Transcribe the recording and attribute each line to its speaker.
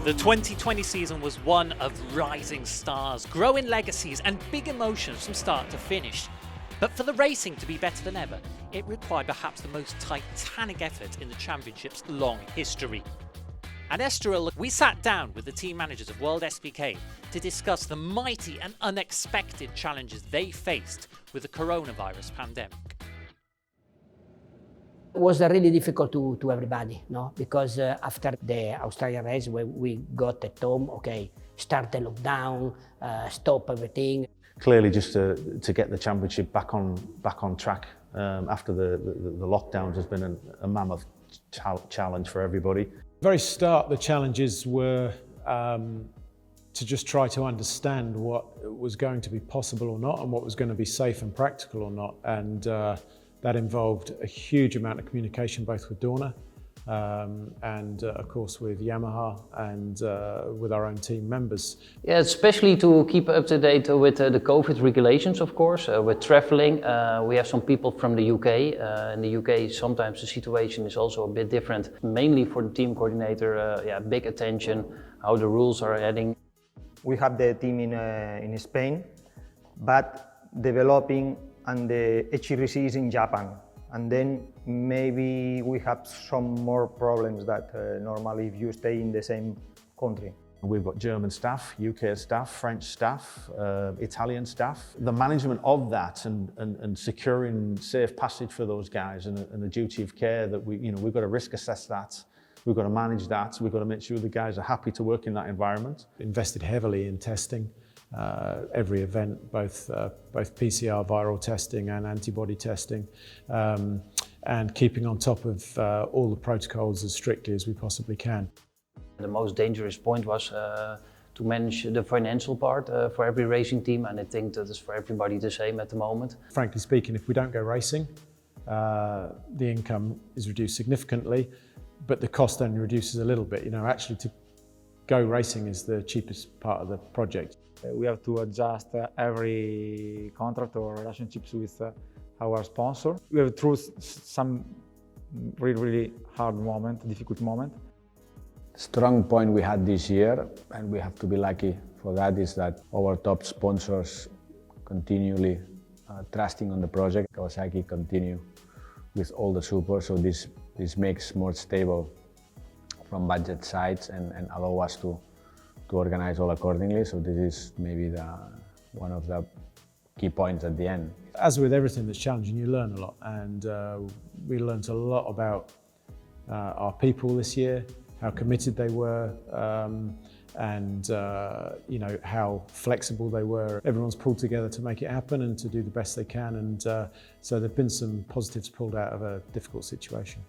Speaker 1: The 2020 season was one of rising stars, growing legacies and big emotions from start to finish. But for the racing to be better than ever, it required perhaps the most titanic effort in the championship's long history. At Estoril, we sat down with the team managers of WorldSBK to discuss the mighty and unexpected challenges they faced with the coronavirus pandemic.
Speaker 2: It was really difficult to everybody, no? Because after the Australian race, we got at home, okay, start the lockdown, stop everything.
Speaker 3: Clearly, just to get the championship back on track after the lockdowns has been a mammoth challenge for everybody.
Speaker 4: Very start, the challenges were to just try to understand what was going to be possible or not, and what was going to be safe and practical or not, and that involved a huge amount of communication, both with Dorna and of course with Yamaha and with our own team members.
Speaker 5: Yeah, especially to keep up to date with the COVID regulations, of course, with traveling. We have some people from the UK. In the UK, sometimes the situation is also a bit different. Mainly for the team coordinator, big attention, how the rules are heading.
Speaker 6: We have the team in Spain, but developing and the HRC is in Japan. And then maybe we have some more problems that normally if you stay in the same country.
Speaker 3: We've got German staff, UK staff, French staff, Italian staff. The management of that and securing safe passage for those guys and the duty of care that we've got to risk assess that. We've got to manage that. We've got to make sure the guys are happy to work in that environment.
Speaker 4: Invested heavily in testing. Every event, both PCR viral testing and antibody testing, and keeping on top of all the protocols as strictly as we possibly can.
Speaker 5: The most dangerous point was to manage the financial part for every racing team, and I think that is for everybody the same at the moment.
Speaker 4: Frankly speaking, if we don't go racing, the income is reduced significantly, but the cost only reduces a little bit. Actually to go racing is the cheapest part of the project.
Speaker 7: We have to adjust every contract or relationships with our sponsor. We have through some really hard moment, difficult moment.
Speaker 8: Strong point we had this year, and we have to be lucky for that, is that our top sponsors continually trusting on the project. Kawasaki continue with all the support, so this makes more stable from budget sides and allow us to organize all accordingly. So this is maybe one of the key points at the end.
Speaker 4: As with everything that's challenging, you learn a lot, and we learned a lot about our people this year, how committed they were, and how flexible they were. Everyone's pulled together to make it happen and to do the best they can, and so there have been some positives pulled out of a difficult situation.